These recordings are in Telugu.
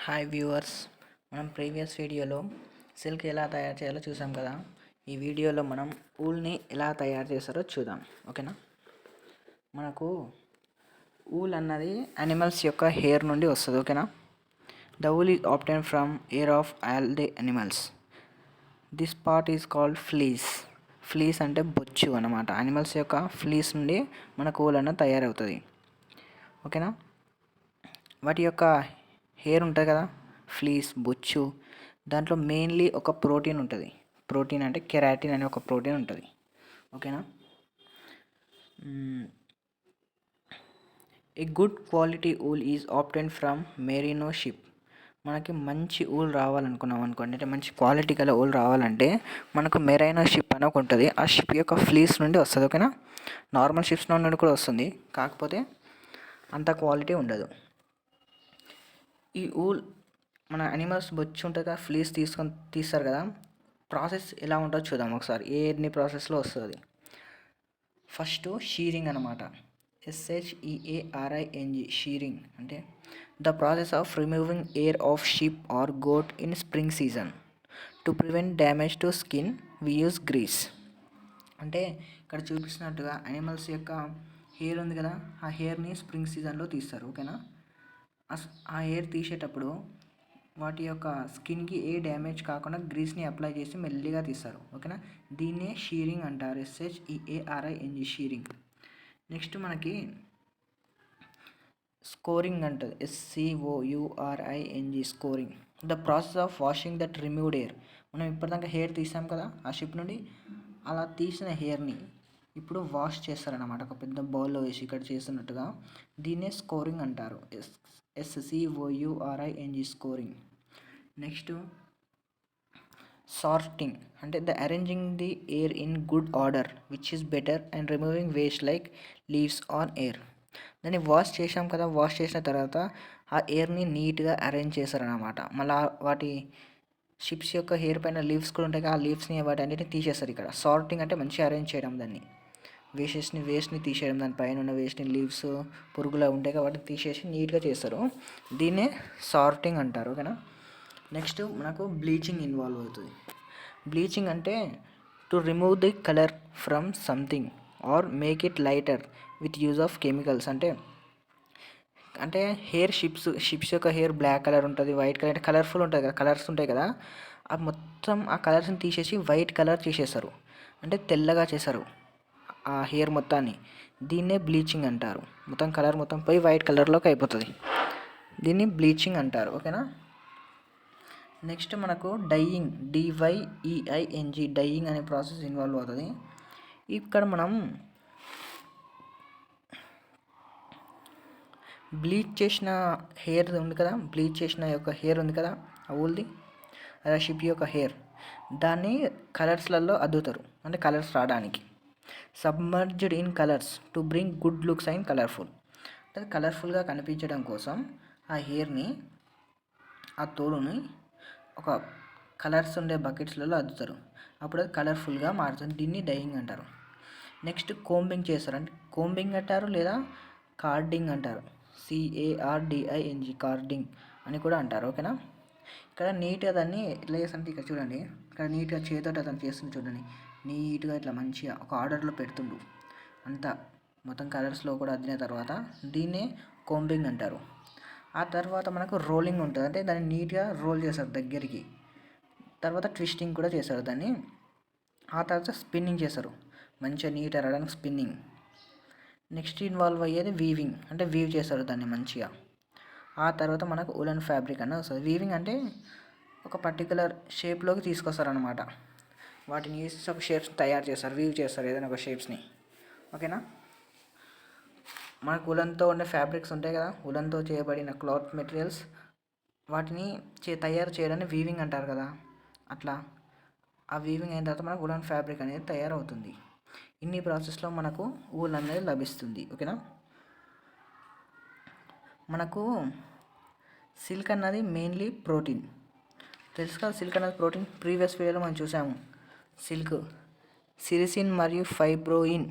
హాయ్ వ్యూవర్స్, మనం ప్రీవియస్ వీడియోలో సిల్క్ ఎలా తయారు చేయాలో చూసాం కదా. ఈ వీడియోలో మనం ఊల్ని ఎలా తయారు చేస్తారో చూద్దాం. ఓకేనా. మనకు ఊల్ అన్నది యానిమల్స్ యొక్క హెయిర్ నుండి వస్తుంది. ఓకేనా. The wool is obtain from hair of all the animals. This part is called fleece. Fleece అంటే బొచ్చు అన్నమాట. యానిమల్స్ యొక్క ఫ్లీస్ నుండి మనకు ఊల్ అన్నది తయారవుతుంది. ఓకేనా. వాటి యొక్క హెయిర్ ఉంటుంది కదా, ఫ్లీస్ బొచ్చు, దాంట్లో మెయిన్లీ ఒక ప్రోటీన్ ఉంటుంది. ప్రోటీన్ అంటే కెరాటిన్ అనే ఒక ప్రోటీన్ ఉంటుంది. ఓకేనా. A good quality wool is obtain from merino sheep. మనకి మంచి ఊల్ రావాలనుకున్నాం అనుకోండి, అంటే మంచి క్వాలిటీ గల ఊల్ రావాలంటే మనకు మెరైనో షిప్ అని ఒక ఉంటుంది. ఆ షిప్ యొక్క ఫ్లీస్ నుండి వస్తుంది. ఓకేనా. నార్మల్ షిప్స్ నుండి కూడా వస్తుంది, కాకపోతే అంత క్వాలిటీ ఉండదు. ఈ ఊల్ మన యానిమల్స్ బొచ్చు ఉంటుంది కదా, ఫ్లీస్ తీస్తారు కదా, ప్రాసెస్ ఎలా ఉంటుందో చూద్దాం ఒకసారి. ఎన్ని ప్రాసెస్లో వస్తుంది. ఫస్ట్ షీరింగ్ అనమాట. SHEARING, షీరింగ్ అంటే the process of removing hair of sheep or goat in spring season to prevent damage to skin we use grease. అంటే ఇక్కడ చూపిస్తున్నట్టుగా యానిమల్స్ యొక్క హెయిర్ ఉంది కదా, ఆ హెయిర్ని స్ప్రింగ్ సీజన్లో తీస్తారు. ఓకేనా. ఆ హెయిర్ తీసేటప్పుడు వాటి యొక్క స్కిన్కి ఏ డ్యామేజ్ కాకుండా గ్రీస్ని అప్లై చేసి మెల్లిగా తీస్తారు. ఓకేనా. దీన్నే షీరింగ్ అంటారు. SHEARING, shearing. నెక్స్ట్ మనకి స్కోరింగ్ అంటుంది. SCOURING, scoring. The process of washing that removed air. మనం ఇప్పటిదాకా హెయిర్ తీసాం కదా ఆ షిప్ నుండి, అలా తీసిన హెయిర్ని ఇప్పుడు వాష్ చేస్తారనమాట, ఒక పెద్ద బౌల్లో వేసి ఇక్కడ చేస్తున్నట్టుగా. దీన్నే స్కోరింగ్ అంటారు. SCOURING, scoring. నెక్స్ట్ సార్టింగ్ అంటే the arranging the air in good order which is better and removing waste like leaves on air. దాన్ని వాష్ చేసాం కదా, వాష్ చేసిన తర్వాత ఆ ఎయిర్ని నీట్గా అరేంజ్ చేస్తారనమాట. మళ్ళీ వాటి షిప్స్ యొక్క హెయిర్ పైన లీవ్స్ కూడా ఉంటాయి, ఆ లీవ్స్ని వాటి అన్నిటిని తీసేస్తారు. ఇక్కడ సార్టింగ్ అంటే మంచిగా అరేంజ్ చేయడం, దాన్ని వేస్ట్ని తీసేయడం, దాని పైన ఉన్న వేస్ట్ని, లీవ్స్ పురుగులా ఉంటాయి కాబట్టి తీసేసి నీట్గా చేస్తారు. దీన్నే సార్టింగ్ అంటారు. ఓకేనా. నెక్స్ట్ మనకు బ్లీచింగ్ ఇన్వాల్వ్ అవుతుంది. బ్లీచింగ్ అంటే to remove the colour from something or make it lighter with use of chemicals. అంటే షిప్స్ యొక్క హెయిర్ బ్లాక్ కలర్ ఉంటుంది, వైట్ కలర్, అంటే కలర్ఫుల్ ఉంటుంది కదా, కలర్స్ ఉంటాయి కదా, అవి మొత్తం ఆ కలర్స్ని తీసేసి వైట్ కలర్ చేసేస్తారు, అంటే తెల్లగా చేస్తారు ఆ హెయిర్ మొత్తాన్ని. దీన్నే బ్లీచింగ్ అంటారు. మొత్తం కలర్ మొత్తం పోయి వైట్ కలర్లోకి అయిపోతుంది. దీన్ని బ్లీచింగ్ అంటారు. ఓకేనా. నెక్స్ట్ మనకు డైయింగ్, DYEING, డైయింగ్ అనే ప్రాసెస్ ఇన్వాల్వ్ అవుతుంది. ఇక్కడ మనం బ్లీచ్ చేసిన హెయిర్ ఉంది కదా, బ్లీచ్ చేసిన యొక్క హెయిర్ ఉంది కదా ఆ ఊల్ది, అదే షిప్ యొక్క హెయిర్, దాన్ని కలర్స్లలో అద్దుతారు, అంటే కలర్స్ రావడానికి. Submerged in colours to bring good looks and colourful. అంటే కలర్ఫుల్గా కనిపించడం కోసం ఆ హెయిర్ని, ఆ తోలుని ఒక కలర్స్ ఉండే బకెట్స్లలో అద్దుతారు, అప్పుడు అది కలర్ఫుల్గా మారుతుంది. దీన్ని డైయింగ్ అంటారు. నెక్స్ట్ కోంబింగ్ చేస్తారు, అంటే కోంబింగ్ అంటారు లేదా కార్డింగ్ అంటారు. CARDING, కార్డింగ్ అని కూడా అంటారు. ఓకేనా. ఇక్కడ నీట్గా దాన్ని ఎట్లా చేస్తారంటే, ఇక్కడ చూడండి, ఇక్కడ నీట్గా చేతితో అతను చేస్తుంది చూడండి, నీట్గా ఇట్లా మంచిగా ఒక ఆర్డర్లో పెడుతుండు అంతా, మొత్తం కలర్స్లో కూడా అద్దిన తర్వాత దీన్నే కోంబింగ్ అంటారు. ఆ తర్వాత మనకు రోలింగ్ ఉంటుంది, అంటే దాన్ని నీట్గా రోల్ చేస్తారు దగ్గరికి. తర్వాత ట్విస్టింగ్ కూడా చేస్తారు దాన్ని. ఆ తర్వాత స్పిన్నింగ్ చేస్తారు, మంచిగా నీట్గా రావడానికి స్పిన్నింగ్. నెక్స్ట్ ఇన్వాల్వ్ అయ్యేది వీవింగ్, అంటే వీవ్ చేస్తారు దాన్ని మంచిగా. ఆ తర్వాత మనకు ఉలన్ ఫ్యాబ్రిక్ అనేది వస్తుంది. వీవింగ్ అంటే ఒక పర్టికులర్ షేప్లోకి తీసుకొస్తారనమాట, వాటిని ఒక షేప్స్ తయారు చేస్తారు, వీవ్ చేస్తారు ఏదైనా ఒక షేప్స్ని. ఓకేనా. మనకు ఉలన్తో ఉండే ఫ్యాబ్రిక్స్ ఉంటాయి కదా, ఉలన్తో చేయబడిన క్లాత్ మెటీరియల్స్, వాటిని తయారు చేయడాన్ని వీవింగ్ అంటారు కదా. అట్లా ఆ వీవింగ్ అయిన తర్వాత మనకు ఉలన్ ఫ్యాబ్రిక్ అనేది తయారవుతుంది. ఇన్ని ప్రాసెస్లో మనకు ఊల్ అనేది లభిస్తుంది. ఓకేనా. మనకు సిల్క్ అన్నది మెయిన్లీ ప్రోటీన్, తెలుసు కదా. సిల్క్ అన్నది ప్రోటీన్, ప్రీవియస్ వీడియోలో మనం చూసాము. సిల్క్ సిరిసిన్ మరియు ఫైబ్రోయిన్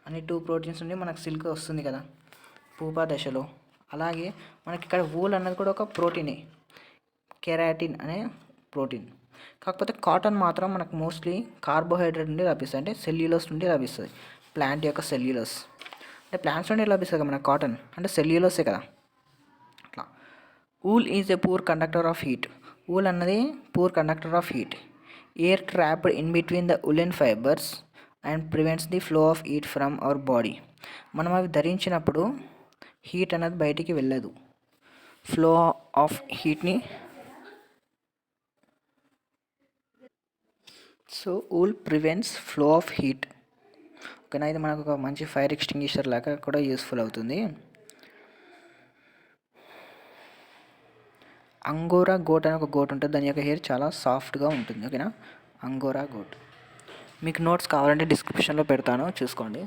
అనే 2 ప్రోటీన్స్ నుండి మనకు సిల్క్ వస్తుంది కదా పూపా దశలో. అలాగే మనకి ఇక్కడ వూల్ అన్నది కూడా ఒక ప్రోటీనే. కెరాటిన్ అనే ప్రోటీన్. కాకపోతే కాటన్ మాత్రం మనకు మోస్ట్లీ కార్బోహైడ్రేట్ నుండి లభిస్తుంది, అంటే సెల్యులోస్ నుండి లభిస్తుంది. ప్లాంట్ యొక్క సెల్యులోస్ అంటే ప్లాంట్స్ నుండి లభిస్తుంది కదా మనకు కాటన్ అంటే సెల్యులోసే కదా. అట్లా wool is a poor conductor of heat. Wool అన్నది poor conductor of heat. Air trapped in between the woollen fibres and prevents the flow of heat from our body. మనం అవి ధరించినప్పుడు హీట్ అనేది బయటికి వెళ్ళదు, ఫ్లో ఆఫ్ హీట్ని. So wool prevents flow of heat. ఓకేనా, ఇది మనకు ఒక మంచి ఫైర్ ఎక్స్టింగ్విషర్ లాగా కూడా యూస్ఫుల్ అవుతుంది. అంగోరా గోట్ అనే ఒక గోట్ ఉంటుంది, దాని యొక్క హెయిర్ చాలా సాఫ్ట్గా ఉంటుంది. ఓకేనా, అంగోరా గోట్. మీకు నోట్స్ కావాలంటే డిస్క్రిప్షన్లో పెడతాను, చూసుకోండి.